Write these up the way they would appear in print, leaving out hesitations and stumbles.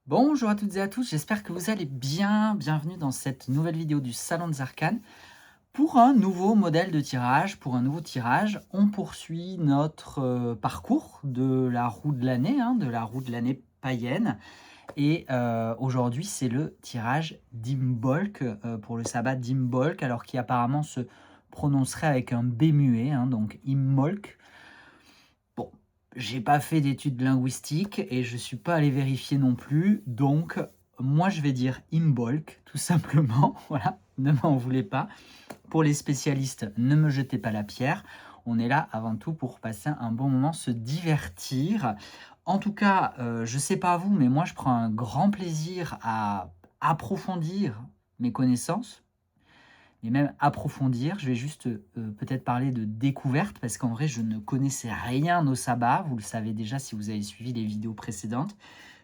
Bonjour à toutes et à tous, j'espère que vous allez bien. Bienvenue dans cette nouvelle vidéo du Salon des Arcanes. Pour un nouveau modèle de tirage, pour un nouveau tirage, on poursuit notre parcours de la roue de l'année, de la roue de l'année païenne. Et aujourd'hui, c'est le tirage d'Imbolc pour le sabbat d'Imbolc, alors qui apparemment se prononcerait avec un B muet, donc Immolc. Bon, j'ai pas fait d'études linguistiques et je suis pas allé vérifier non plus, donc moi je vais dire Imbolc, tout simplement, voilà, ne m'en voulez pas. Pour les spécialistes, ne me jetez pas la pierre, on est là avant tout pour passer un bon moment, se divertir. En tout cas, je sais pas vous, mais moi je prends un grand plaisir à approfondir mes connaissances, et même approfondir. Je vais juste peut-être parler de découverte, parce qu'en vrai, je ne connaissais rien au sabbat. Vous le savez déjà si vous avez suivi les vidéos précédentes.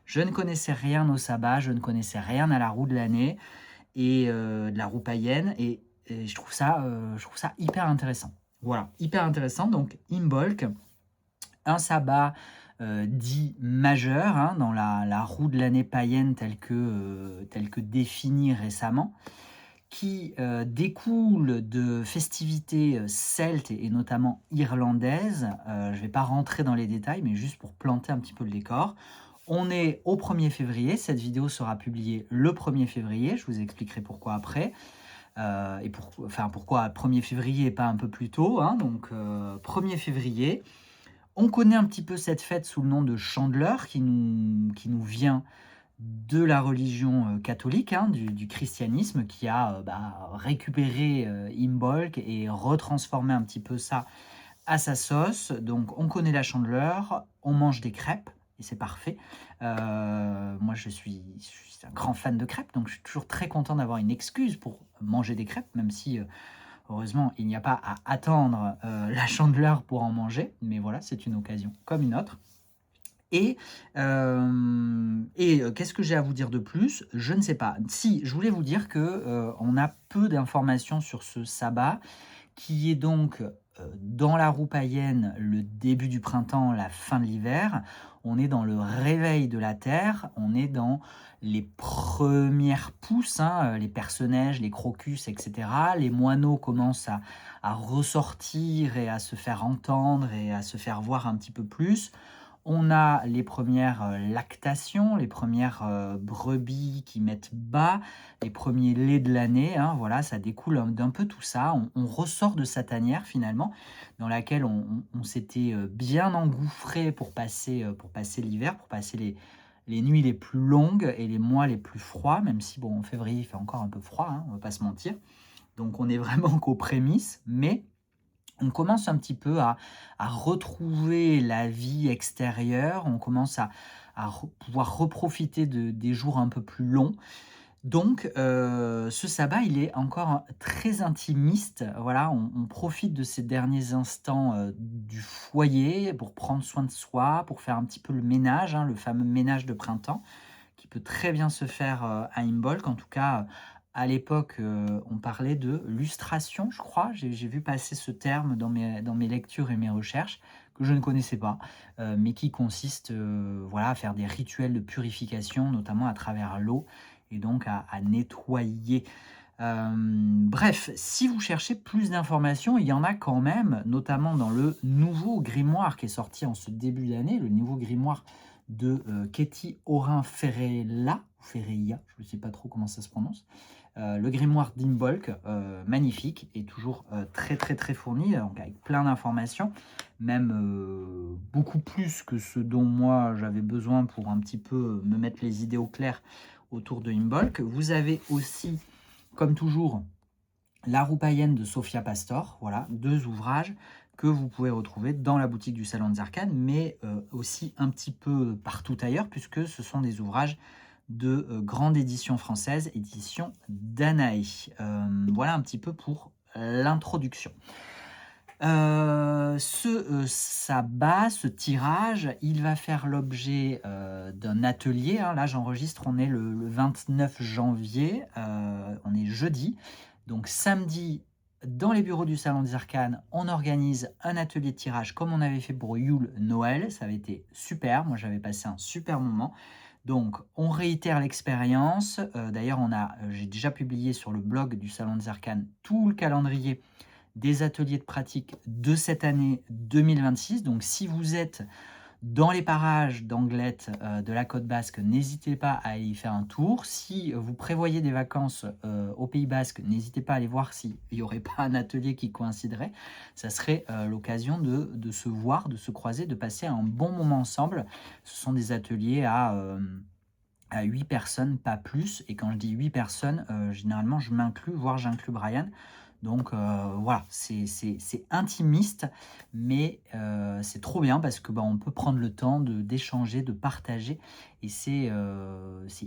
Je ne connaissais rien au sabbat, je ne connaissais rien à la roue de l'année et de la roue païenne. Et je trouve ça hyper intéressant. Voilà, hyper intéressant. Donc, Imbolc, un sabbat dit majeur dans la roue de l'année païenne telle que définie récemment, qui découle de festivités celtes et notamment irlandaises. Je ne vais pas rentrer dans les détails, mais juste pour planter un petit peu le décor. On est au 1er février, cette vidéo sera publiée le 1er février, je vous expliquerai pourquoi après. Pourquoi 1er février et pas un peu plus tôt, donc 1er février. On connaît un petit peu cette fête sous le nom de Chandeleur, qui nous vient de la religion catholique, du christianisme, qui a récupéré Imbolc et retransformé un petit peu ça à sa sauce. Donc on connaît la Chandeleur, on mange des crêpes, et c'est parfait. Moi je suis un grand fan de crêpes, donc je suis toujours très content d'avoir une excuse pour manger des crêpes, même si heureusement il n'y a pas à attendre la Chandeleur pour en manger, mais voilà, c'est une occasion comme une autre. Qu'est-ce que j'ai à vous dire de plus? Je ne sais pas. Si, je voulais vous dire que on a peu d'informations sur ce sabbat, qui est donc dans la roue païenne le début du printemps, la fin de l'hiver. On est dans le réveil de la terre, on est dans les premières pousses, les personnages, les crocus, etc. Les moineaux commencent à ressortir et à se faire entendre et à se faire voir un petit peu plus. On a les premières lactations, les premières brebis qui mettent bas, les premiers laits de l'année, voilà, ça découle d'un peu tout ça. On ressort de sa tanière finalement, dans laquelle on s'était bien engouffré pour passer l'hiver, pour passer les nuits les plus longues et les mois les plus froids, même si bon, en février il fait encore un peu froid, on va pas se mentir. Donc on est vraiment qu'aux prémices, mais on commence un petit peu à retrouver la vie extérieure, on commence à pouvoir reprofiter des jours un peu plus longs. Donc ce sabbat, il est encore très intimiste. Voilà, on profite de ces derniers instants du foyer pour prendre soin de soi, pour faire un petit peu le ménage, le fameux ménage de printemps, qui peut très bien se faire à Imbolc. En tout cas, à l'époque, on parlait de lustration, je crois. J'ai vu passer ce terme dans mes lectures et mes recherches, que je ne connaissais pas, mais qui consiste voilà, à faire des rituels de purification, notamment à travers l'eau, et donc à nettoyer. Bref, si vous cherchez plus d'informations, il y en a quand même, notamment dans le nouveau grimoire qui est sorti en ce début d'année, le nouveau grimoire de Ketty Orin-Ferreilla, Ferreilla, je ne sais pas trop comment ça se prononce. Le grimoire d'Imbolc, magnifique et toujours très très très fourni, donc avec plein d'informations, même beaucoup plus que ce dont moi j'avais besoin pour un petit peu me mettre les idées au clair autour de Imbolc. Vous avez aussi, comme toujours, la roue païenne de Sophia Pastor, voilà, 2 ouvrages que vous pouvez retrouver dans la boutique du Salon des Arcanes, mais aussi un petit peu partout ailleurs, puisque ce sont des ouvrages de grande édition française, édition Danaé. Voilà un petit peu pour l'introduction. Sabbat, ce tirage, il va faire l'objet d'un atelier. Là, j'enregistre, on est le 29 janvier, on est jeudi. Donc samedi, dans les bureaux du Salon des Arcanes, on organise un atelier de tirage comme on avait fait pour Yule Noël. Ça avait été super, moi j'avais passé un super moment. Donc, on réitère l'expérience. D'ailleurs, j'ai déjà publié sur le blog du Salon des Arcanes tout le calendrier des ateliers de pratique de cette année 2026. Donc, si vous êtes dans les parages d'Anglet, de la côte basque, n'hésitez pas à aller y faire un tour. Si vous prévoyez des vacances, au Pays basque, n'hésitez pas à aller voir s'il n'y aurait pas un atelier qui coïnciderait. Ça serait, l'occasion de se voir, de se croiser, de passer un bon moment ensemble. Ce sont des ateliers à 8 personnes, pas plus. Et quand je dis 8 personnes, généralement, je m'inclus, voire j'inclus Brian. Donc voilà, c'est intimiste, mais c'est trop bien parce que bah, on peut prendre le temps d'échanger, de partager, et c'est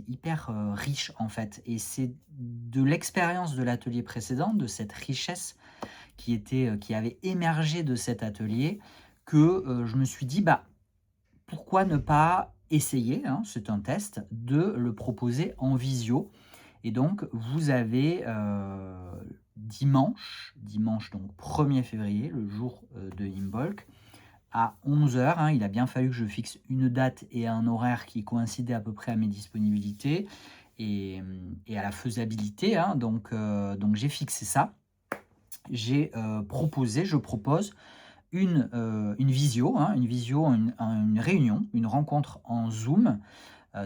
hyper riche en fait. Et c'est de l'expérience de l'atelier précédent, de cette richesse qui avait émergé de cet atelier, que je me suis dit, bah, pourquoi ne pas essayer, hein, c'est un test, de le proposer en visio. Et donc, vous avez dimanche donc 1er février, le jour de Imbolc, à 11 heures. Hein, il a bien fallu que je fixe une date et un horaire qui coïncidaient à peu près à mes disponibilités et à la faisabilité. Hein, donc j'ai fixé ça. Je propose une visio, hein, une réunion, une rencontre en Zoom,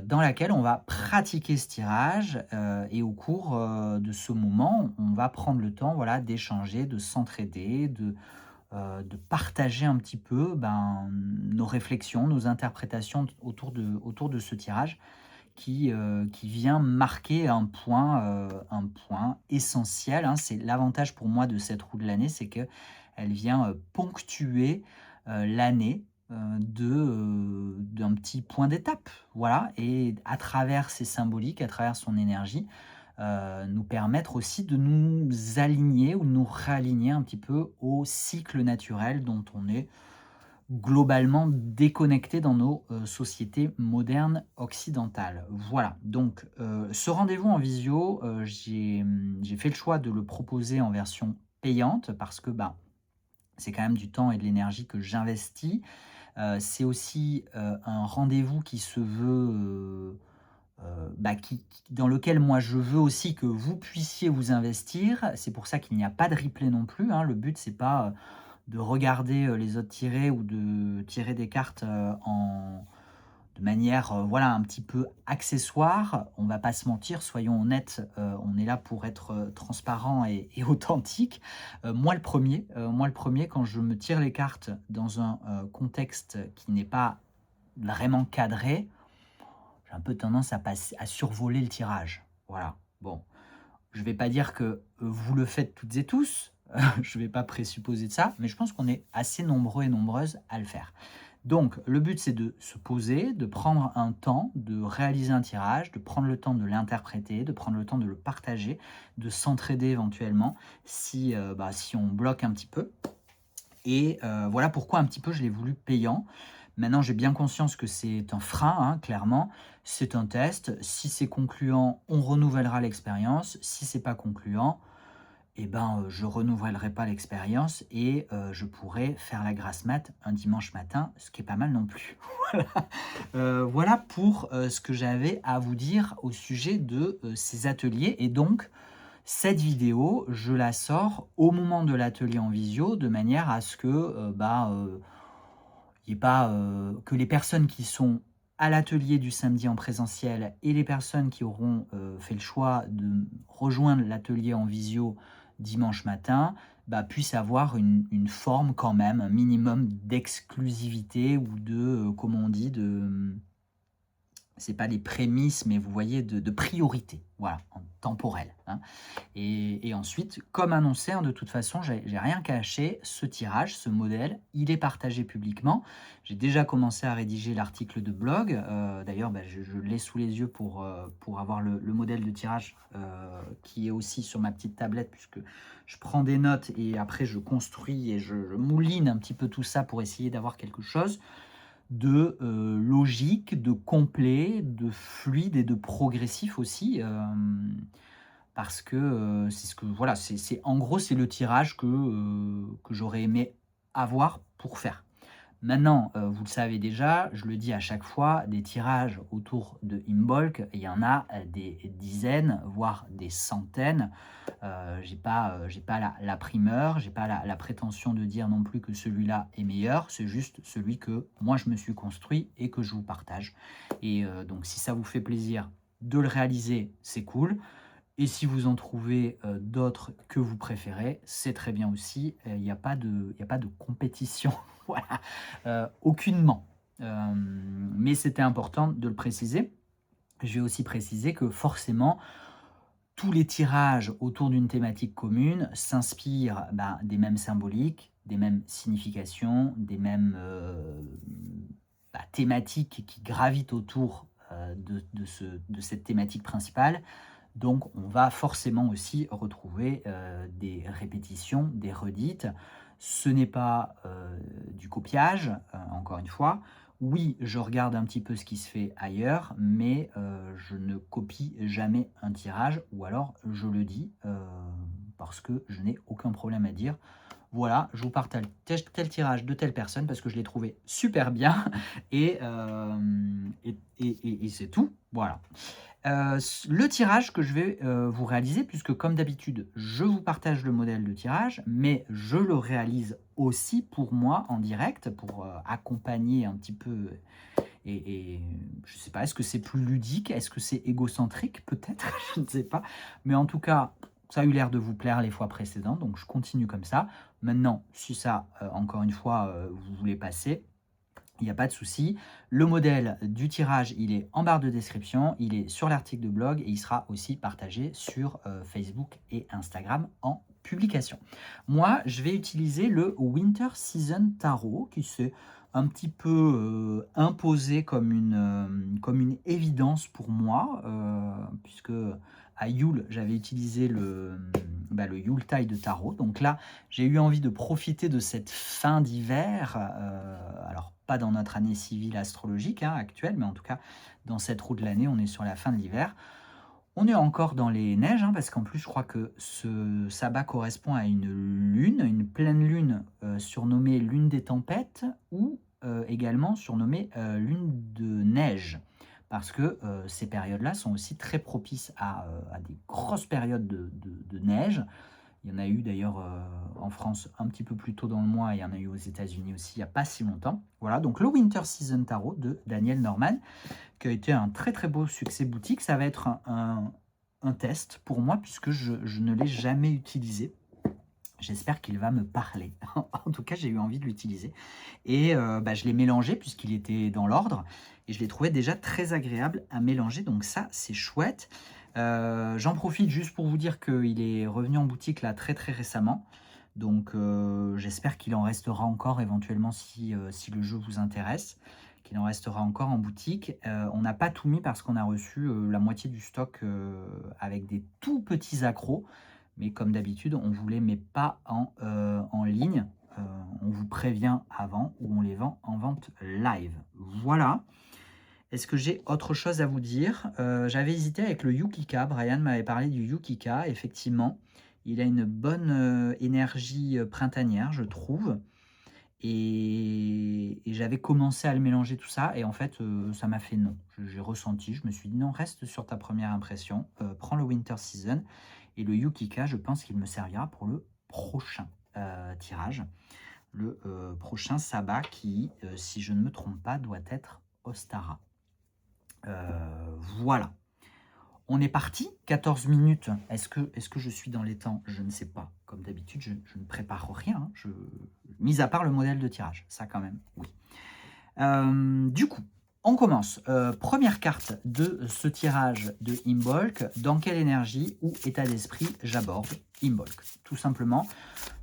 dans laquelle on va pratiquer ce tirage, et au cours, de ce moment, on va prendre le temps, voilà, d'échanger, de s'entraider, de partager un petit peu, ben, nos réflexions, nos interprétations autour de ce tirage qui vient marquer un point essentiel, hein. C'est l'avantage pour moi de cette roue de l'année, c'est qu'elle vient, ponctuer, l'année, d'un petit point d'étape. Voilà, et à travers ces symboliques, à travers son énergie, nous permettre aussi de nous aligner ou de nous réaligner un petit peu au cycle naturel dont on est globalement déconnecté dans nos sociétés modernes occidentales. Voilà, donc ce rendez-vous en visio, j'ai fait le choix de le proposer en version payante parce que bah, c'est quand même du temps et de l'énergie que j'investis. C'est aussi un rendez-vous qui se veut, bah, dans lequel moi je veux aussi que vous puissiez vous investir. C'est pour ça qu'il n'y a pas de replay non plus, hein. Le but, c'est pas de regarder les autres tirer ou de tirer des cartes de manière voilà, un petit peu accessoire. On va pas se mentir, soyons honnêtes, on est là pour être transparent et authentique. Moi le premier, quand je me tire les cartes dans un contexte qui n'est pas vraiment cadré, j'ai un peu tendance à survoler le tirage. Voilà. Bon, je ne vais pas dire que vous le faites toutes et tous, je ne vais pas présupposer de ça, mais je pense qu'on est assez nombreux et nombreuses à le faire. Donc, le but, c'est de se poser, de prendre un temps, de réaliser un tirage, de prendre le temps de l'interpréter, de prendre le temps de le partager, de s'entraider éventuellement si on bloque un petit peu. Et voilà pourquoi un petit peu je l'ai voulu payant. Maintenant, j'ai bien conscience que c'est un frein, hein, clairement. C'est un test. Si c'est concluant, on renouvellera l'expérience. Si c'est pas concluant, eh ben, je renouvellerai pas l'expérience et je pourrai faire la grasse mat un dimanche matin, ce qui est pas mal non plus. Voilà, voilà pour ce que j'avais à vous dire au sujet de ces ateliers. Et donc, cette vidéo, je la sors au moment de l'atelier en visio, de manière à ce que il y ait pas que les personnes qui sont à l'atelier du samedi en présentiel et les personnes qui auront fait le choix de rejoindre l'atelier en visio dimanche matin bah, puissent avoir une forme quand même, un minimum d'exclusivité ou de, comment on dit, c'est pas les prémices, mais vous voyez, de priorité, voilà, en temporel. Hein. Et ensuite, comme annoncé, hein, de toute façon, j'ai rien caché, ce tirage, ce modèle, il est partagé publiquement. J'ai déjà commencé à rédiger l'article de blog. D'ailleurs, bah, je l'ai sous les yeux pour avoir le modèle de tirage qui est aussi sur ma petite tablette, puisque je prends des notes et après je construis et je mouline un petit peu tout ça pour essayer d'avoir quelque chose de logique, de complet, de fluide et de progressif aussi, parce que c'est ce que voilà, en gros, c'est le tirage que j'aurais aimé avoir pour faire. Maintenant, vous le savez déjà, je le dis à chaque fois, des tirages autour de Imbolc, il y en a, des dizaines, voire des centaines. J'ai pas la primeur, j'ai pas la prétention de dire non plus que celui-là est meilleur, c'est juste celui que moi je me suis construit et que je vous partage. Et donc si ça vous fait plaisir de le réaliser, c'est cool. Et si vous en trouvez, d'autres que vous préférez, c'est très bien aussi. Il y a pas de compétition, voilà, aucunement. Mais c'était important de le préciser. Je vais aussi préciser que forcément, tous les tirages autour d'une thématique commune s'inspirent, ben, des mêmes symboliques, des mêmes significations, des mêmes, bah, thématiques qui gravitent autour, de cette thématique principale. Donc on va forcément aussi retrouver, des répétitions, des redites. Ce n'est pas, du copiage, encore une fois. Oui, je regarde un petit peu ce qui se fait ailleurs, mais je ne copie jamais un tirage ou alors je le dis, parce que je n'ai aucun problème à dire: «Voilà, je vous partage tel tirage de telle personne parce que je l'ai trouvé super bien» et c'est tout, voilà. Le tirage que je vais, vous réaliser puisque comme d'habitude, je vous partage le modèle de tirage, mais je le réalise aussi pour moi en direct pour, accompagner un petit peu et je ne sais pas, est-ce que c'est plus ludique? Est-ce que c'est égocentrique peut-être? Je ne sais pas. Mais en tout cas, ça a eu l'air de vous plaire les fois précédentes, donc je continue comme ça. Maintenant, si ça, encore une fois, vous voulez passer, il n'y a pas de souci. Le modèle du tirage, il est en barre de description, il est sur l'article de blog et il sera aussi partagé sur Facebook et Instagram en publication. Moi, je vais utiliser le Winter Season Tarot qui s'est un petit peu imposé comme une évidence pour moi, puisque à Yule, j'avais utilisé le Yuletide Tarot. Donc là, j'ai eu envie de profiter de cette fin d'hiver, alors pas dans notre année civile astrologique hein, actuelle, mais en tout cas dans cette roue de l'année, on est sur la fin de l'hiver. On est encore dans les neiges, hein, parce qu'en plus je crois que ce sabbat correspond à une pleine lune surnommée lune des tempêtes, ou également surnommée lune de neige. Parce que ces périodes-là sont aussi très propices à des grosses périodes de neige. Il y en a eu d'ailleurs en France un petit peu plus tôt dans le mois, et il y en a eu aux États-Unis aussi il n'y a pas si longtemps. Voilà, donc le Winter Season Tarot de Daniel Norman, qui a été un très très beau succès boutique. Ça va être un test pour moi, puisque je ne l'ai jamais utilisé. J'espère qu'il va me parler. En tout cas, j'ai eu envie de l'utiliser. Et bah, je l'ai mélangé puisqu'il était dans l'ordre. Et je l'ai trouvé déjà très agréable à mélanger. Donc ça, c'est chouette. J'en profite juste pour vous dire qu'il est revenu en boutique là très très récemment. Donc j'espère qu'il en restera encore éventuellement si le jeu vous intéresse, qu'il en restera encore en boutique. On n'a pas tout mis parce qu'on a reçu la moitié du stock avec des tout petits accros. Mais comme d'habitude, on ne vous les met pas en ligne. On vous prévient avant ou on les vend en vente live. Voilà. Est-ce que j'ai autre chose à vous dire? J'avais hésité avec le Yukika. Brian m'avait parlé du Yukika. Effectivement, il a une bonne énergie printanière, je trouve. Et j'avais commencé à le mélanger tout ça. Et en fait, ça m'a fait non. J'ai ressenti, je me suis dit non, reste sur ta première impression. Prends le Winter Season. Et le Yukika, je pense qu'il me servira pour le prochain tirage. Le prochain sabbat qui, si je ne me trompe pas, doit être Ostara. Voilà. On est parti, 14 minutes. Est-ce que je suis dans les temps? Je ne sais pas. Comme d'habitude, je ne prépare rien. Hein. Mis à part le modèle de tirage. Ça quand même, oui. Du coup, on commence. Première carte de ce tirage de Imbolc. Dans quelle énergie ou état d'esprit j'aborde Imbolc? Tout simplement.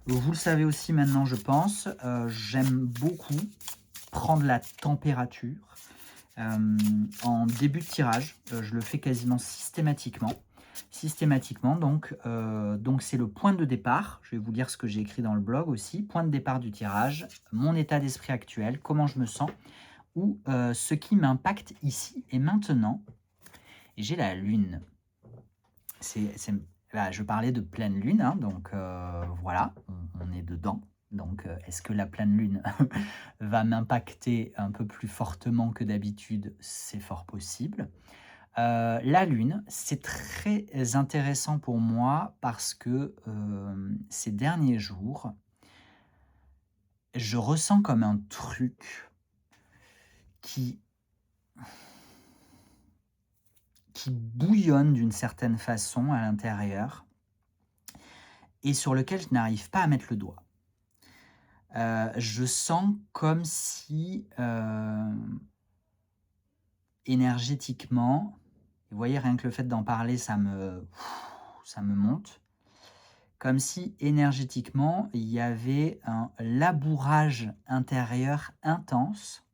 Vous le savez aussi maintenant, je pense. J'aime beaucoup prendre la température. En début de tirage, je le fais quasiment systématiquement. Donc c'est le point de départ. Je vais vous lire ce que j'ai écrit dans le blog aussi. Point de départ du tirage, mon état d'esprit actuel, comment je me sens, ou ce qui m'impacte ici et maintenant. Et j'ai la lune. Là, je parlais de pleine lune, hein, donc voilà, on est dedans. Donc, est-ce que la pleine lune va m'impacter un peu plus fortement que d'habitude? C'est fort possible. La lune, c'est très intéressant pour moi parce que, ces derniers jours, je ressens comme un truc qui bouillonne d'une certaine façon à l'intérieur et sur lequel je n'arrive pas à mettre le doigt. Je sens comme si, énergétiquement, vous voyez, rien que le fait d'en parler, ça me monte. Comme si énergétiquement, il y avait un labourage intérieur intense,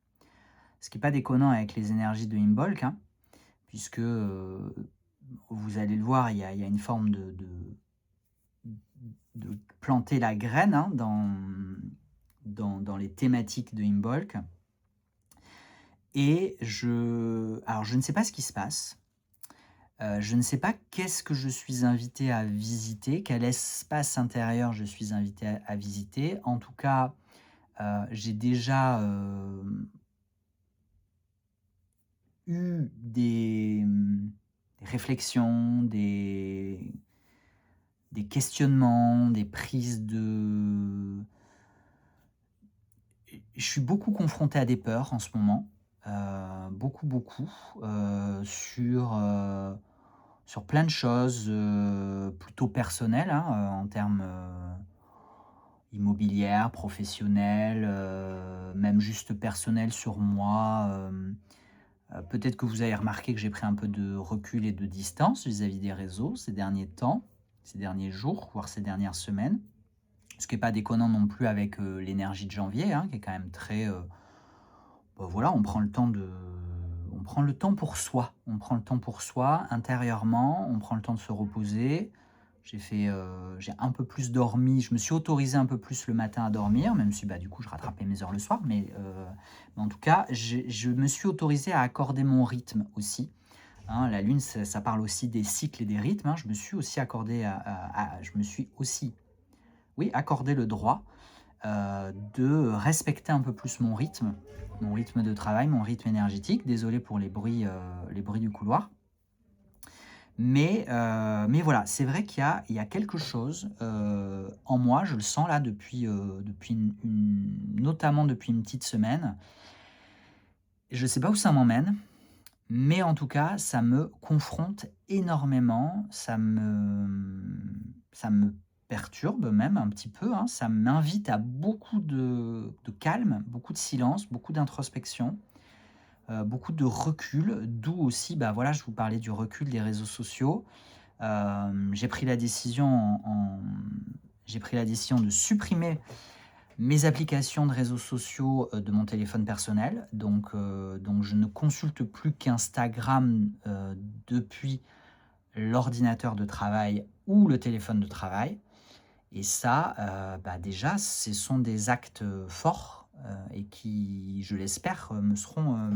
ce qui est pas déconnant avec les énergies de Imbolc, hein, puisque, vous allez le voir, il y a une forme de planter la graine, hein, dans les thématiques de Imbolc. Et je ne sais pas ce qui se passe. Je ne sais pas qu'est-ce que je suis invité à visiter, quel espace intérieur je suis invité à visiter. En tout cas, j'ai déjà, eu des réflexions, des questionnements, des prises de je suis beaucoup confronté à des peurs en ce moment, beaucoup, beaucoup, sur plein de choses, plutôt personnelles, hein, en termes, immobilières, professionnelles, même juste personnels sur moi, peut-être que vous avez remarqué que j'ai pris un peu de recul et de distance vis-à-vis des réseaux ces derniers temps, ces derniers jours, voire ces dernières semaines. Ce qui est pas déconnant non plus avec, l'énergie de janvier, hein, qui est quand même très, bah, voilà, on prend le temps pour soi. On prend le temps pour soi intérieurement, on prend le temps de se reposer. J'ai un peu plus dormi, je me suis autorisé un peu plus le matin à dormir, même si, bah, du coup, je rattrapais mes heures le soir, mais en tout cas, je me suis autorisé à accorder mon rythme aussi, hein. La lune, ça parle aussi des cycles et des rythmes, hein. Je me suis aussi, oui, accordé le droit, de respecter un peu plus mon rythme de travail, mon rythme énergétique. Désolé pour les bruits du couloir. Mais voilà, c'est vrai il y a quelque chose, en moi, je le sens là depuis notamment depuis une petite semaine. Je ne sais pas où ça m'emmène, mais en tout cas, ça me confronte énormément, ça me perturbe même un petit peu, hein. Ça m'invite à beaucoup de calme, beaucoup de silence, beaucoup d'introspection, beaucoup de recul, d'où aussi, bah, voilà, je vous parlais du recul des réseaux sociaux. J'ai pris la décision j'ai pris la décision de supprimer mes applications de réseaux sociaux, de mon téléphone personnel. Donc je ne consulte plus qu'Instagram, depuis l'ordinateur de travail ou le téléphone de travail. Et ça, bah, déjà, ce sont des actes, forts, et qui, je l'espère, me seront,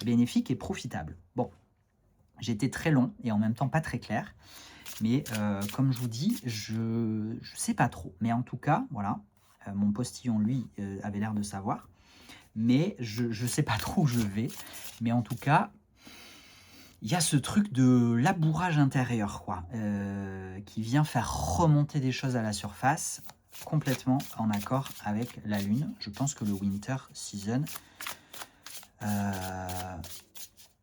bénéfiques et profitables. Bon, j'ai été très long et en même temps pas très clair, mais comme je vous dis, je sais pas trop. Mais en tout cas, voilà, mon postillon, lui, avait l'air de savoir, mais je sais pas trop où je vais. Mais en tout cas, il y a ce truc de labourage intérieur, quoi, qui vient faire remonter des choses à la surface, complètement en accord avec la lune. Je pense que le winter season, heu,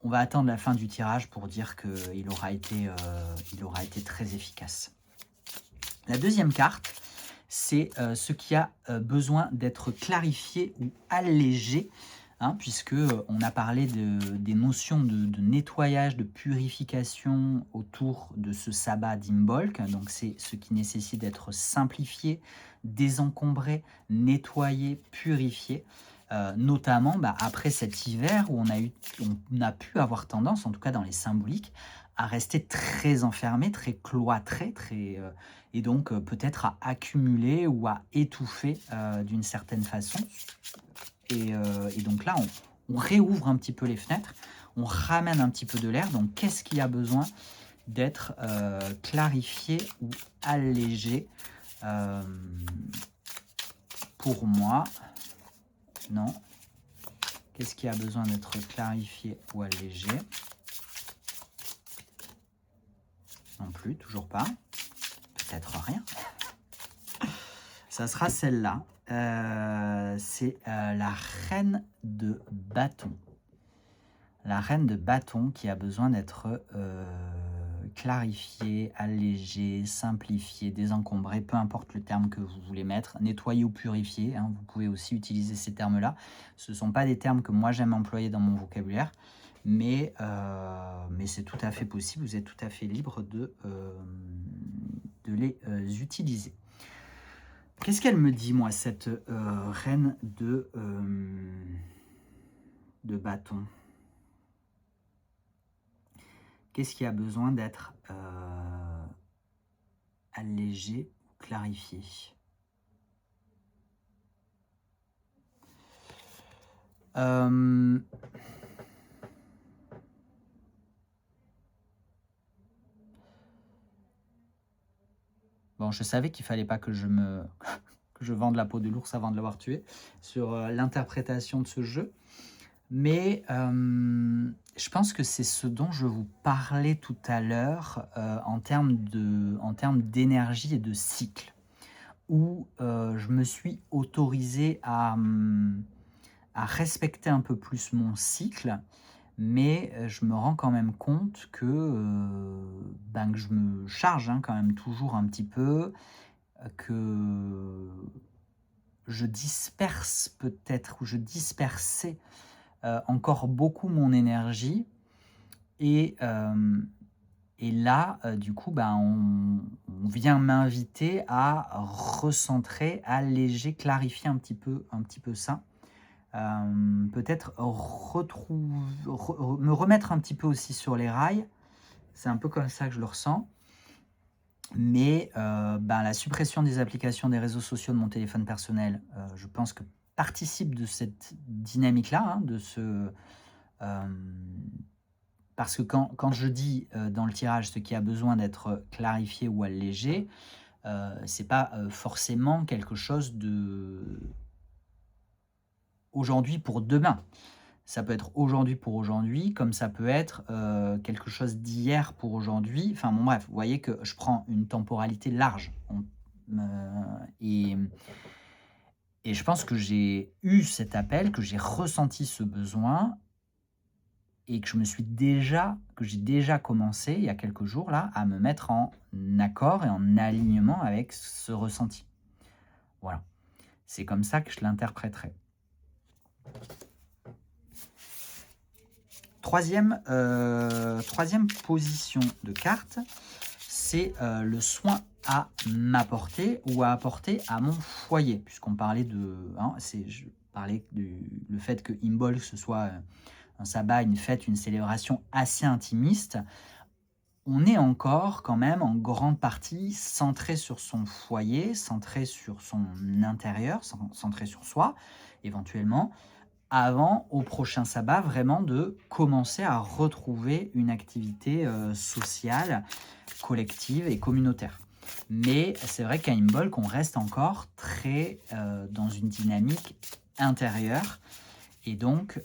on va attendre la fin du tirage pour dire il aura été très efficace. La deuxième carte, c'est, ce qui a, besoin d'être clarifié ou allégé, hein, puisque, on a parlé des notions de nettoyage, de purification autour de ce sabbat d'Imbolc. Donc c'est ce qui nécessite d'être simplifié, désencombré, nettoyé, purifié, notamment, bah, après cet hiver où on a pu avoir tendance, en tout cas dans les symboliques, à rester très enfermé, très cloîtré, et donc, peut-être à accumuler ou à étouffer, d'une certaine façon. Et donc là, on réouvre un petit peu les fenêtres, on ramène un petit peu de l'air. Donc qu'est-ce qui a besoin d'être, clarifié ou allégé? Hem, pour moi? Non. Qu'est-ce qui a besoin d'être clarifié ou allégé? Non plus, toujours pas. Peut-être rien. Ça sera celle-là. C'est la reine de bâton. La reine de bâton qui a besoin d'être clarifiée, allégée, simplifiée, désencombrée, peu importe le terme que vous voulez mettre, nettoyer ou purifier, hein, vous pouvez aussi utiliser ces termes-là. Ce ne sont pas des termes que moi j'aime employer dans mon vocabulaire, mais c'est tout à fait possible, vous êtes tout à fait libre de les utiliser. Qu'est-ce qu'elle me dit, moi, cette reine de bâton? Qu'est-ce qui a besoin d'être allégé ou clarifié? Bon, je savais qu'il fallait pas que je vende la peau de l'ours avant de l'avoir tué sur l'interprétation de ce jeu. Mais je pense que c'est ce dont je vous parlais tout à l'heure en termes d'énergie et de cycle, où je me suis autorisé à respecter un peu plus mon cycle, mais je me rends quand même compte que je me charge quand même toujours un petit peu, que je disperse peut-être, ou je dispersais encore beaucoup mon énergie et là, du coup, on vient m'inviter à recentrer, alléger, clarifier un petit peu ça. Peut-être me remettre un petit peu aussi sur les rails. C'est un peu comme ça que je le ressens. Mais la suppression des applications des réseaux sociaux de mon téléphone personnel, je pense que participe de cette dynamique-là, hein, de ce... parce que quand je dis dans le tirage ce qui a besoin d'être clarifié ou allégé, c'est pas forcément quelque chose de aujourd'hui pour demain. Ça peut être aujourd'hui pour aujourd'hui, comme ça peut être quelque chose d'hier pour aujourd'hui. Enfin bon, bref, vous voyez que je prends une temporalité large. Et je pense que j'ai eu cet appel, que j'ai ressenti ce besoin et que j'ai déjà commencé il y a quelques jours là à me mettre en accord et en alignement avec ce ressenti. Voilà. C'est comme ça que je l'interpréterai. Troisième position de carte, c'est le soin à m'apporter ou à apporter à mon foyer, puisqu'on parlait je parlais le fait que Imbolc ce soit un sabbat, une fête, une célébration assez intimiste. On est encore quand même en grande partie centré sur son foyer, centré sur son intérieur, centré sur soi éventuellement, avant, au prochain sabbat, vraiment de commencer à retrouver une activité sociale, collective et communautaire. Mais c'est vrai qu'à Imbolc, on reste encore très dans une dynamique intérieure. Et donc,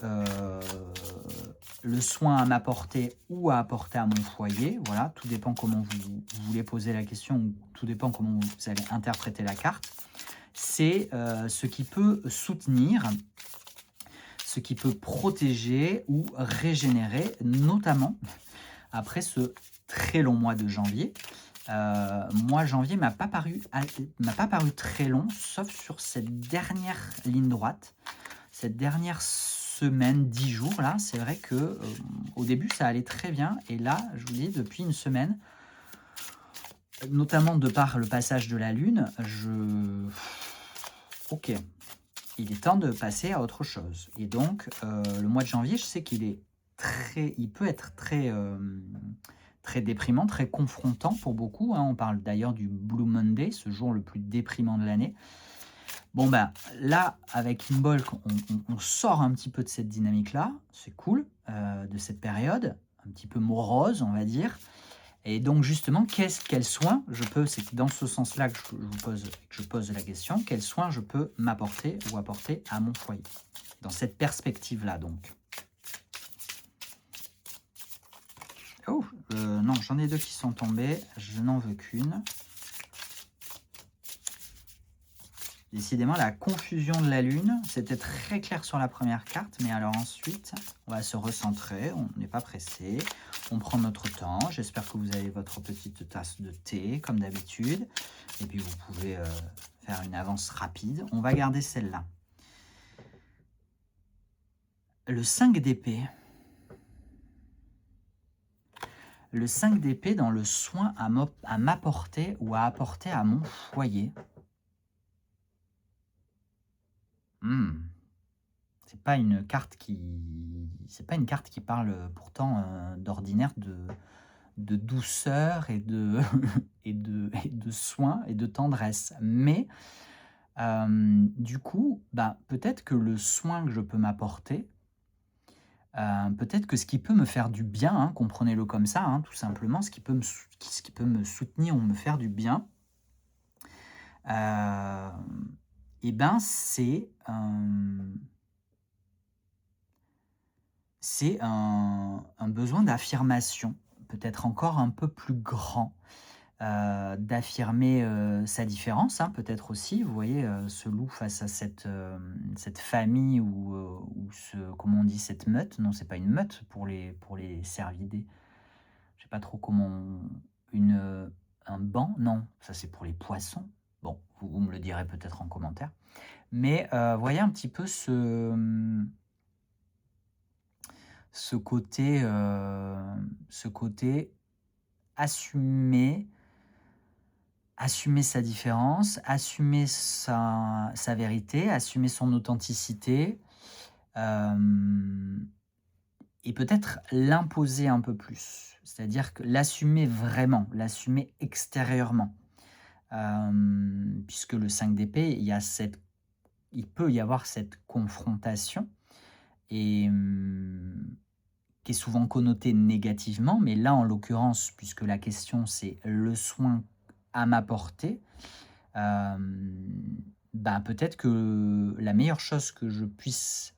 le soin à m'apporter ou à apporter à mon foyer, voilà, tout dépend comment vous voulez poser la question, ou tout dépend comment vous allez interpréter la carte, c'est ce qui peut soutenir, ce qui peut protéger ou régénérer, notamment après ce très long mois de janvier. Moi, janvier m'a pas paru très long, sauf sur cette dernière ligne droite, cette dernière semaine, 10 jours, là. C'est vrai que au début, ça allait très bien, et là, je vous dis, depuis une semaine, notamment de par le passage de la Lune, ok, il est temps de passer à autre chose. Et donc, le mois de janvier, je sais il peut être très déprimant, très confrontant pour beaucoup, hein. On parle d'ailleurs du Blue Monday, ce jour le plus déprimant de l'année. Bon, là, avec Imbolc, on sort un petit peu de cette dynamique-là. C'est cool, de cette période, un petit peu morose, on va dire. Et donc justement, quels soins je peux, c'est dans ce sens-là que je pose la question, quels soins je peux m'apporter ou apporter à mon foyer? Dans cette perspective-là donc. Oh, non, j'en ai 2 qui sont tombés, je n'en veux qu'une. Décidément, la confusion de la lune, c'était très clair sur la première carte, mais alors ensuite, on va se recentrer, on n'est pas pressé, on prend notre temps. J'espère que vous avez votre petite tasse de thé, comme d'habitude, et puis vous pouvez faire une avance rapide. On va garder celle-là. Le 5 d'épée. Le 5 d'épée dans le soin à m'apporter ou à apporter à mon foyer. C'est pas une carte qui parle pourtant d'ordinaire de douceur et de, et de soin et de tendresse. Mais du coup, bah, peut-être que le soin que je peux m'apporter, peut-être que ce qui peut me faire du bien, hein, comprenez-le comme ça, hein, tout simplement, ce qui peut me soutenir ou me faire du bien, euh, et ben c'est un besoin d'affirmation, peut-être encore un peu plus grand, d'affirmer sa différence, hein, peut-être aussi. Vous voyez, ce loup face à cette famille ou comment on dit, cette meute. Non, c'est pas une meute pour les cervidés. Je sais pas trop comment. Un banc, non, ça c'est pour les poissons. Bon, vous me le direz peut-être en commentaire. Mais voyez un petit peu ce côté assumer, assumer sa différence, assumer sa vérité, assumer son authenticité, et peut-être l'imposer un peu plus. C'est-à-dire que l'assumer vraiment, l'assumer extérieurement. Puisque le 5 d'épée, il peut y avoir cette confrontation et qui est souvent connotée négativement, mais là, en l'occurrence, puisque la question c'est le soin à m'apporter, bah, peut-être que la meilleure chose que je puisse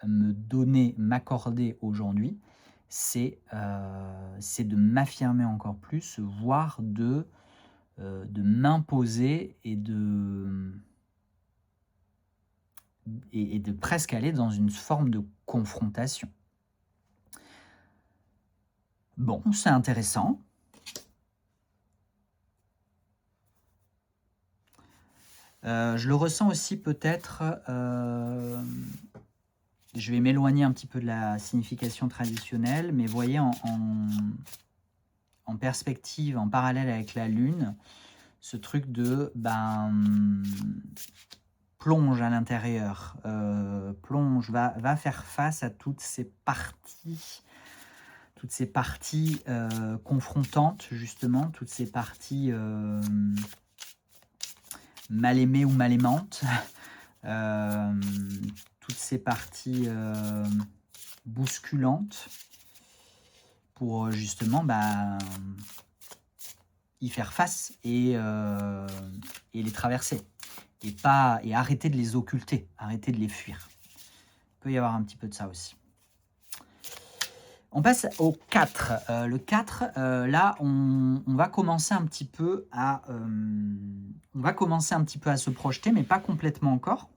me donner, m'accorder aujourd'hui, c'est de m'affirmer encore plus, voire de m'imposer et de presque aller dans une forme de confrontation. Bon, c'est intéressant. Je le ressens aussi peut-être, je vais m'éloigner un petit peu de la signification traditionnelle, mais voyez en perspective, en parallèle avec la lune, ce truc de plonge à l'intérieur, plonge, va faire face à toutes ces parties confrontantes, justement, toutes ces parties mal aimées ou mal aimantes, toutes ces parties bousculantes, pour justement y faire face et les traverser. Et arrêter de les occulter, arrêter de les fuir. Il peut y avoir un petit peu de ça aussi. On passe au 4. Le 4, là, on va commencer un petit peu à se projeter, mais pas complètement encore,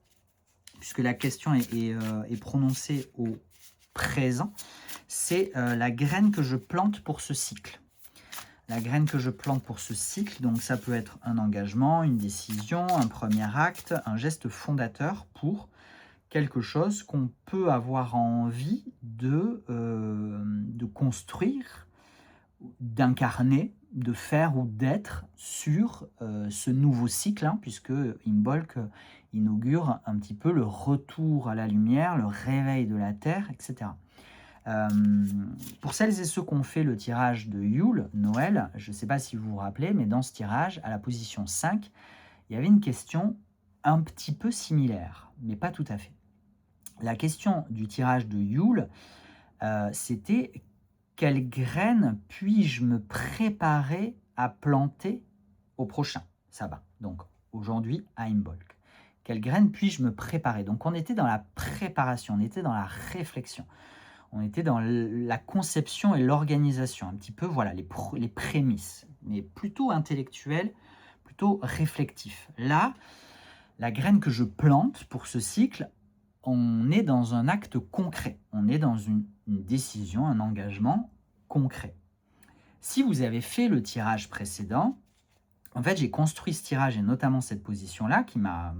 puisque la question est prononcée au présent. C'est la graine que je plante pour ce cycle. La graine que je plante pour ce cycle, donc ça peut être un engagement, une décision, un premier acte, un geste fondateur pour quelque chose qu'on peut avoir envie de construire, d'incarner, de faire ou d'être sur ce nouveau cycle, hein, puisque Imbolc inaugure un petit peu le retour à la lumière, le réveil de la Terre, etc. Pour celles et ceux qui ont fait le tirage de Yule, Noël, je ne sais pas si vous vous rappelez, mais dans ce tirage, à la position 5, il y avait une question un petit peu similaire, mais pas tout à fait. La question du tirage de Yule, c'était quelle graine puis-je me préparer à planter au prochain sabbat? Donc aujourd'hui à Imbolc. Quelle graine puis-je me préparer? Donc on était dans la préparation, on était dans la réflexion, on était dans la conception et l'organisation, un petit peu, voilà, les prémices, mais plutôt intellectuelles, plutôt réflectif. Là, la graine que je plante pour ce cycle, on est dans un acte concret, on est dans une décision, un engagement concret. Si vous avez fait le tirage précédent, en fait, j'ai construit ce tirage et notamment cette position-là qui m'a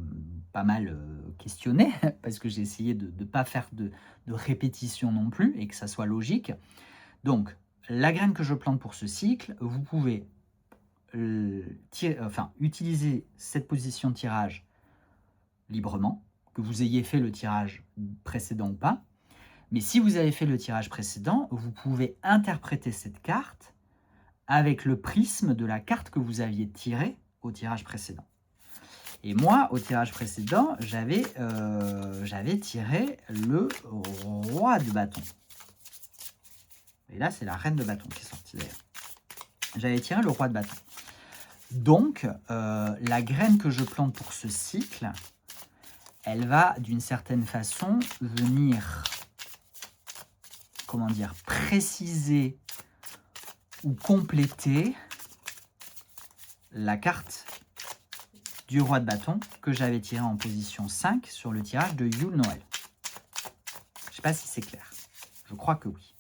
pas mal questionné parce que j'ai essayé de ne pas faire de répétition non plus et que ça soit logique. Donc, la graine que je plante pour ce cycle, vous pouvez utiliser cette position de tirage librement, que vous ayez fait le tirage précédent ou pas. Mais si vous avez fait le tirage précédent, vous pouvez interpréter cette carte avec le prisme de la carte que vous aviez tirée au tirage précédent. Et moi, au tirage précédent, j'avais tiré le roi de bâton. Et là, c'est la reine de bâton qui est sortie d'ailleurs. J'avais tiré le roi de bâton. Donc, la graine que je plante pour ce cycle, elle va d'une certaine façon venir, comment dire, préciser ou compléter la carte du roi de bâton que j'avais tiré en position 5 sur le tirage de Yule Noël. Je ne sais pas si c'est clair. Je crois que oui.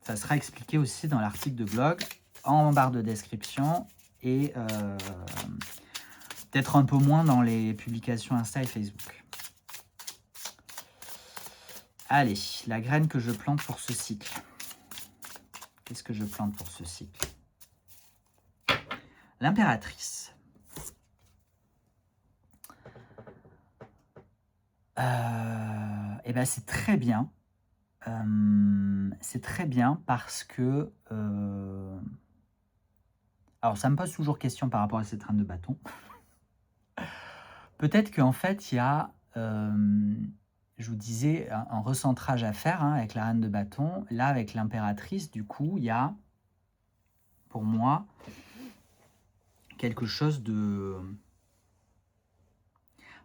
Ça sera expliqué aussi dans l'article de blog, en barre de description et peut-être un peu moins dans les publications Insta et Facebook. Allez, la graine que je plante pour ce cycle. Qu'est-ce que je plante pour ce cycle? L'impératrice. Eh ben c'est très bien. C'est très bien parce que... alors, ça me pose toujours question par rapport à cette reine de bâton. Peut-être qu'en fait, il y a, je vous disais, un recentrage à faire avec la reine de bâton. Là, avec l'impératrice, du coup, il y a, pour moi, quelque chose de...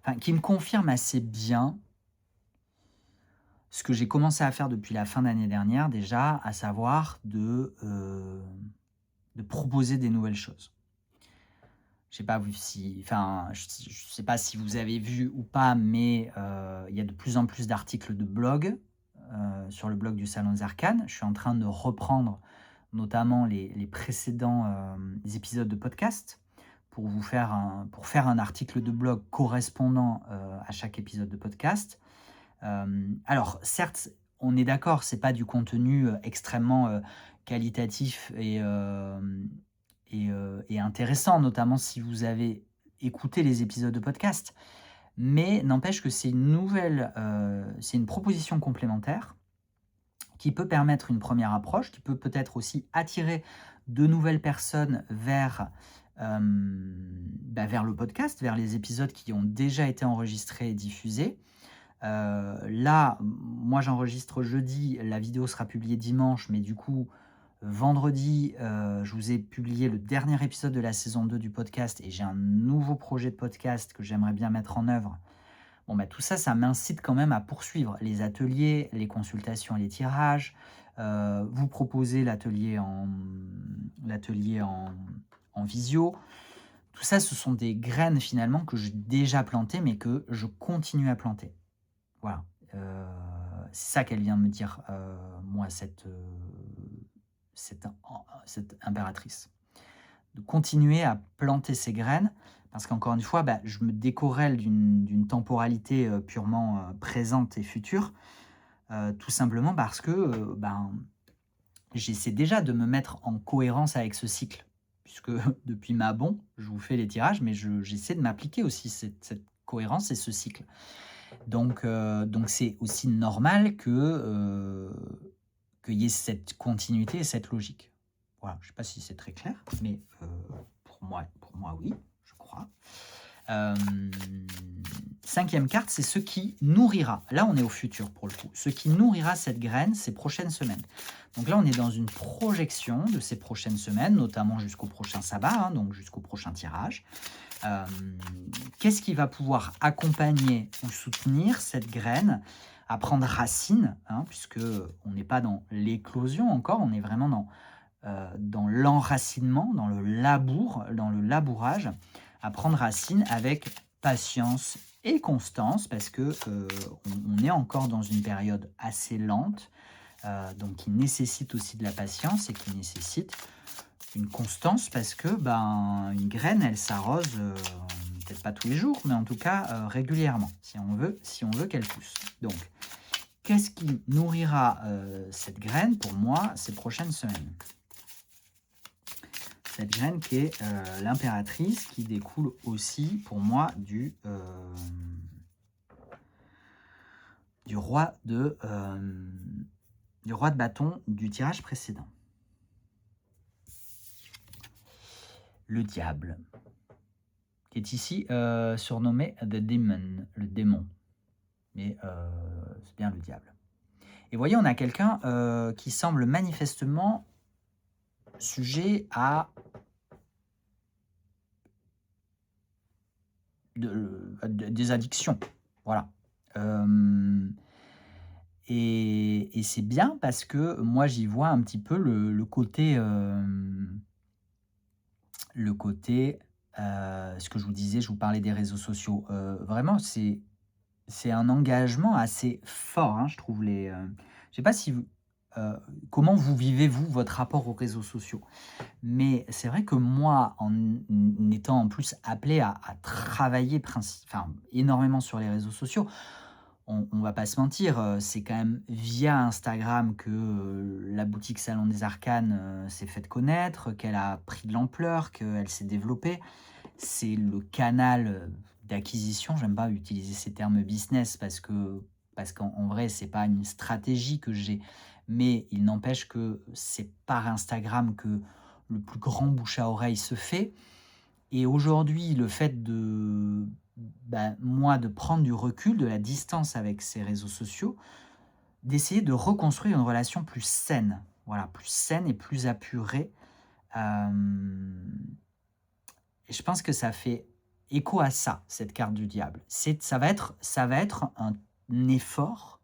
Enfin, qui me confirme assez bien ce que j'ai commencé à faire depuis la fin d'année dernière déjà, à savoir de proposer des nouvelles choses. Je sais pas si, enfin, je sais pas si vous avez vu ou pas, mais il y a de plus en plus d'articles de blog sur le blog du Salon des Arcanes. Je suis en train de reprendre notamment les précédents épisodes de podcast pour faire un article de blog correspondant à chaque épisode de podcast. Alors, certes, on est d'accord, c'est pas du contenu extrêmement qualitatif et intéressant, notamment si vous avez écouté les épisodes de podcast. Mais n'empêche que c'est une proposition complémentaire qui peut permettre une première approche, qui peut peut-être aussi attirer de nouvelles personnes vers le podcast, vers les épisodes qui ont déjà été enregistrés et diffusés. Là, moi j'enregistre jeudi, la vidéo sera publiée dimanche, mais du coup, vendredi, je vous ai publié le dernier épisode de la saison 2 du podcast et j'ai un nouveau projet de podcast que j'aimerais bien mettre en œuvre. Bon, tout ça, ça m'incite quand même à poursuivre les ateliers, les consultations et les tirages, vous proposer l'atelier en visio. Tout ça, ce sont des graines finalement que j'ai déjà plantées, mais que je continue à planter. Voilà, c'est ça qu'elle vient de me dire, moi, cette impératrice. De continuer à planter ces graines, parce qu'encore une fois, je me décorrèle d'une temporalité purement présente et future, tout simplement parce que j'essaie déjà de me mettre en cohérence avec ce cycle, puisque depuis ma je vous fais les tirages, mais j'essaie de m'appliquer aussi cette cohérence et ce cycle. Donc c'est aussi normal qu'il y ait cette continuité et cette logique. Voilà, je ne sais pas si c'est très clair, mais pour moi oui, je crois. 5e carte, c'est ce qui nourrira. Là, on est au futur pour le coup. Ce qui nourrira cette graine ces prochaines semaines. Donc là, on est dans une projection de ces prochaines semaines, notamment jusqu'au prochain sabbat, hein, donc jusqu'au prochain tirage. Qu'est-ce qui va pouvoir accompagner ou soutenir cette graine à prendre racine, hein, puisque on n'est pas dans l'éclosion encore, on est vraiment dans l'enracinement, dans le labour, dans le labourage, à prendre racine avec patience et constance, parce que on est encore dans une période assez lente, donc qui nécessite aussi de la patience et qui nécessite une constance, parce que une graine, elle s'arrose peut-être pas tous les jours, mais en tout cas régulièrement, si on veut qu'elle pousse. Donc, qu'est-ce qui nourrira cette graine pour moi ces prochaines semaines? Cette graine qui est l'impératrice, qui découle aussi pour moi du roi de bâton du tirage précédent. Le diable, qui est ici surnommé The Demon, le démon. Mais c'est bien le diable. Et vous voyez, on a quelqu'un qui semble manifestement sujet à des addictions. Voilà. Et c'est bien parce que moi, j'y vois un petit peu le côté, ce que je vous disais, je vous parlais des réseaux sociaux. Vraiment, c'est un engagement assez fort, hein, je trouve. Je ne sais pas si comment vous vivez, vous, votre rapport aux réseaux sociaux. Mais c'est vrai que moi, en étant en plus appelé à travailler énormément sur les réseaux sociaux, on ne va pas se mentir, c'est quand même via Instagram que la boutique Salon des Arcanes s'est faite connaître, qu'elle a pris de l'ampleur, qu'elle s'est développée. C'est le canal d'acquisition. J'aime pas utiliser ces termes business parce qu'en vrai, c'est pas une stratégie que j'ai. Mais il n'empêche que c'est par Instagram que le plus grand bouche à oreille se fait. Et aujourd'hui, le fait moi, de prendre du recul, de la distance avec ces réseaux sociaux, d'essayer de reconstruire une relation plus saine. Voilà, plus saine et plus apurée. Et je pense que ça fait écho à ça, cette carte du diable. Ça va être un effort,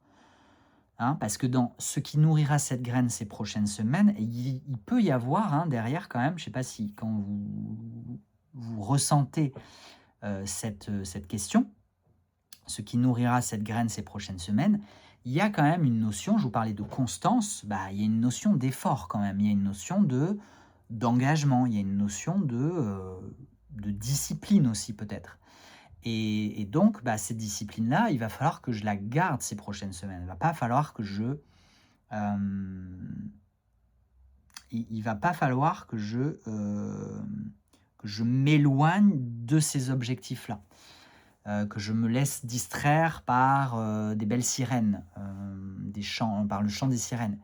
hein, parce que dans ce qui nourrira cette graine ces prochaines semaines, il peut y avoir derrière quand même, je ne sais pas si quand vous ressentez cette question, ce qui nourrira cette graine ces prochaines semaines, il y a quand même une notion, je vous parlais de constance, il y a une notion d'effort quand même, il y a une notion d'engagement, il y a une notion de discipline aussi peut-être. Et donc, cette discipline-là, il va falloir que je la garde ces prochaines semaines. Il va pas falloir que il va pas falloir que je m'éloigne de ces objectifs-là. Que je me laisse distraire par des belles sirènes, par le chant des sirènes.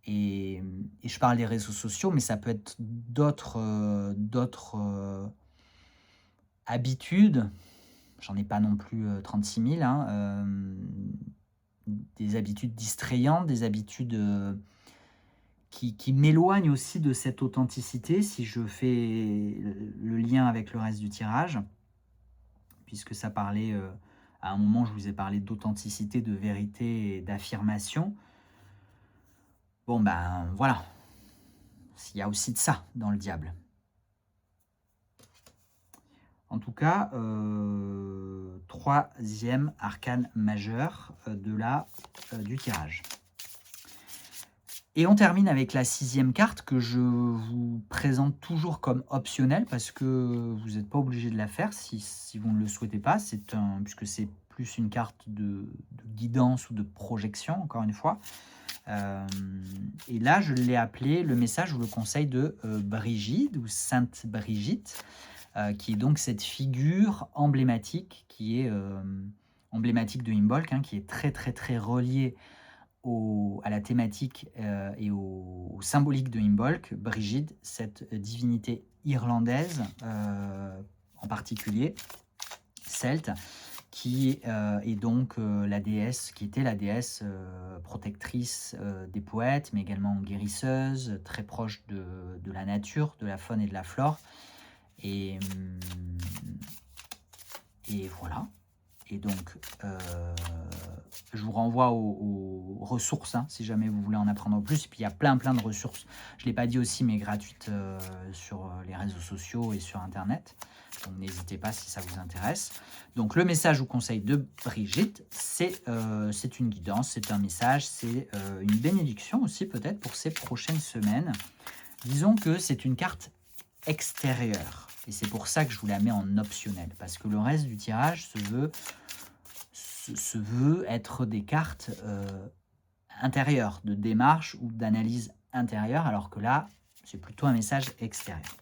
Et je parle des réseaux sociaux, mais ça peut être d'autres habitudes. J'en ai pas non plus 36 000, des habitudes distrayantes, des habitudes qui m'éloignent aussi de cette authenticité, si je fais le lien avec le reste du tirage, puisque ça parlait, à un moment, je vous ai parlé d'authenticité, de vérité et d'affirmation. Bon, voilà, il y a aussi de ça dans le diable. En tout cas, 3e arcane majeur du tirage. Et on termine avec la 6e carte que je vous présente toujours comme optionnelle parce que vous n'êtes pas obligé de la faire si vous ne le souhaitez pas. Puisque c'est plus une carte de guidance ou de projection, encore une fois. Et là, je l'ai appelé le message ou le conseil de Brigitte ou Sainte Brigitte, qui est donc cette figure emblématique qui est emblématique de Imbolc, qui est très très très reliée à la thématique et au symbolique de Imbolc. Brigitte, cette divinité irlandaise en particulier, celte, qui est donc la déesse, qui était la déesse protectrice des poètes, mais également guérisseuse, très proche de la nature, de la faune et de la flore. Et, et voilà. Et donc, je vous renvoie aux ressources, hein, si jamais vous voulez en apprendre plus. Et puis, il y a plein de ressources. Je ne l'ai pas dit aussi, mais gratuites sur les réseaux sociaux et sur Internet. Donc, n'hésitez pas si ça vous intéresse. Donc, le message ou conseil de Brigitte, c'est une guidance, c'est un message, c'est une bénédiction aussi peut-être pour ces prochaines semaines. Disons que c'est une carte extérieure. Et c'est pour ça que je vous la mets en optionnel. Parce que le reste du tirage se veut être des cartes intérieures, de démarche ou d'analyse intérieure, alors que là, c'est plutôt un message extérieur.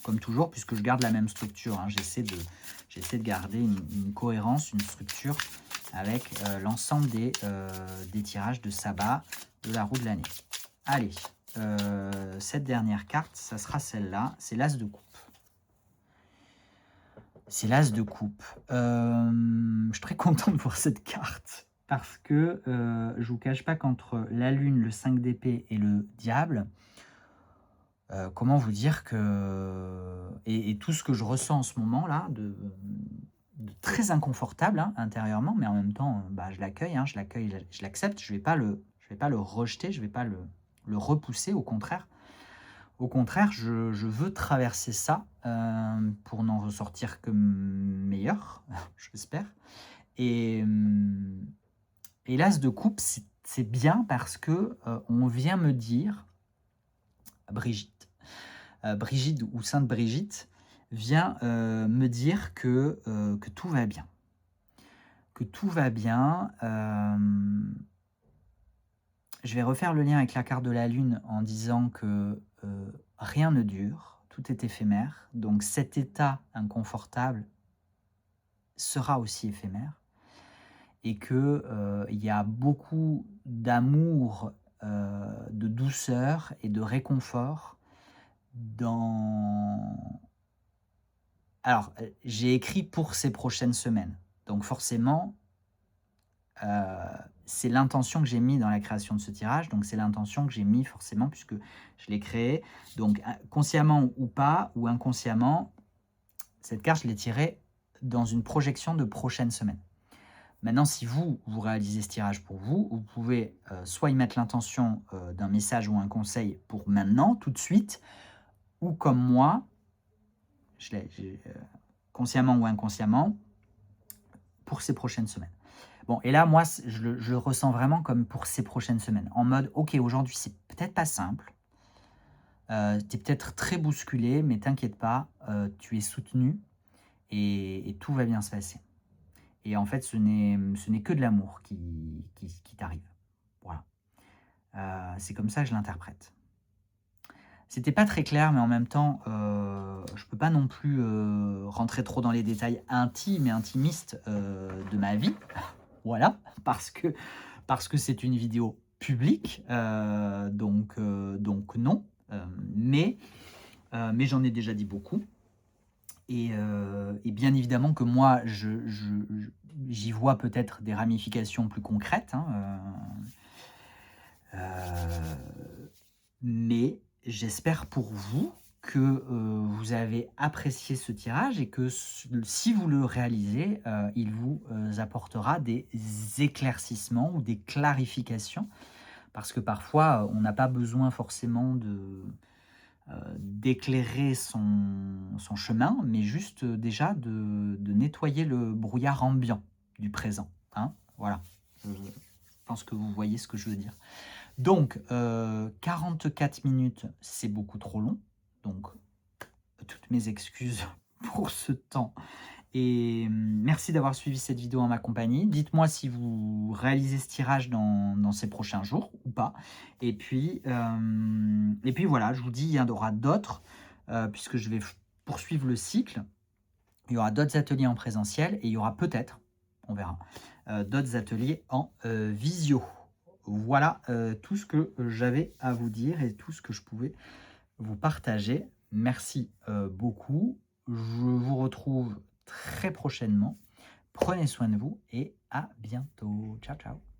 Comme toujours, puisque je garde la même structure, hein, j'essaie de garder une cohérence, une structure avec l'ensemble des tirages de sabbat de la roue de l'année. Allez, cette dernière carte, ça sera celle-là, c'est l'As de coupe. C'est l'As de coupe. Je suis très content de voir cette carte parce que je ne vous cache pas qu'entre la lune, le 5 d'épée et le diable, comment vous dire que... Et tout ce que je ressens en ce moment-là, de très inconfortable hein, intérieurement, mais en même temps, je l'accueille, hein, je l'accepte, je ne vais pas le rejeter, je ne vais pas le repousser, au contraire. Au contraire, je veux traverser ça pour n'en ressortir que meilleur, j'espère. Et l'As de coupe, c'est bien parce que on vient me dire, Brigitte ou Sainte Brigitte, vient me dire que tout va bien. Que tout va bien. Je vais refaire le lien avec la carte de la Lune en disant que rien ne dure, tout est éphémère. Donc cet état inconfortable sera aussi éphémère. Et qu'il y a beaucoup d'amour, de douceur et de réconfort dans... Alors, j'ai écrit pour ces prochaines semaines. Donc forcément, c'est l'intention que j'ai mis dans la création de ce tirage, donc c'est l'intention que j'ai mis forcément puisque je l'ai créé. Donc consciemment ou pas, ou inconsciemment, cette carte, je l'ai tirée dans une projection de prochaines semaines. Maintenant, si vous réalisez ce tirage pour vous, vous pouvez soit y mettre l'intention d'un message ou un conseil pour maintenant, tout de suite, ou comme moi, consciemment ou inconsciemment, pour ces prochaines semaines. Bon, et là, moi, je le ressens vraiment comme pour ces prochaines semaines. En mode, ok, aujourd'hui, c'est peut-être pas simple. Tu es peut-être très bousculé, mais t'inquiète pas, tu es soutenu et tout va bien se passer. Et en fait, ce n'est que de l'amour qui t'arrive. Voilà. C'est comme ça que je l'interprète. C'était pas très clair, mais en même temps, je peux pas non plus rentrer trop dans les détails intimes et intimistes de ma vie. Voilà, parce que c'est une vidéo publique, donc non. Mais j'en ai déjà dit beaucoup. Et bien évidemment que moi, j'y vois peut-être des ramifications plus concrètes. Hein, mais j'espère pour vous que vous avez apprécié ce tirage et que si vous le réalisez, il vous apportera des éclaircissements ou des clarifications. Parce que parfois, on n'a pas besoin forcément d'éclairer son chemin, mais juste déjà de nettoyer le brouillard ambiant du présent. Hein, voilà, je pense que vous voyez ce que je veux dire. Donc, 44 minutes, c'est beaucoup trop long. Donc, toutes mes excuses pour ce temps. Et merci d'avoir suivi cette vidéo en ma compagnie. Dites-moi si vous réalisez ce tirage dans ces prochains jours ou pas. Et puis voilà, je vous dis, il y en aura d'autres, puisque je vais poursuivre le cycle. Il y aura d'autres ateliers en présentiel et il y aura peut-être, on verra, d'autres ateliers en visio. Voilà tout ce que j'avais à vous dire et tout ce que je pouvais vous partager. Merci beaucoup. Je vous retrouve très prochainement Prenez soin de vous et à bientôt. Ciao, ciao.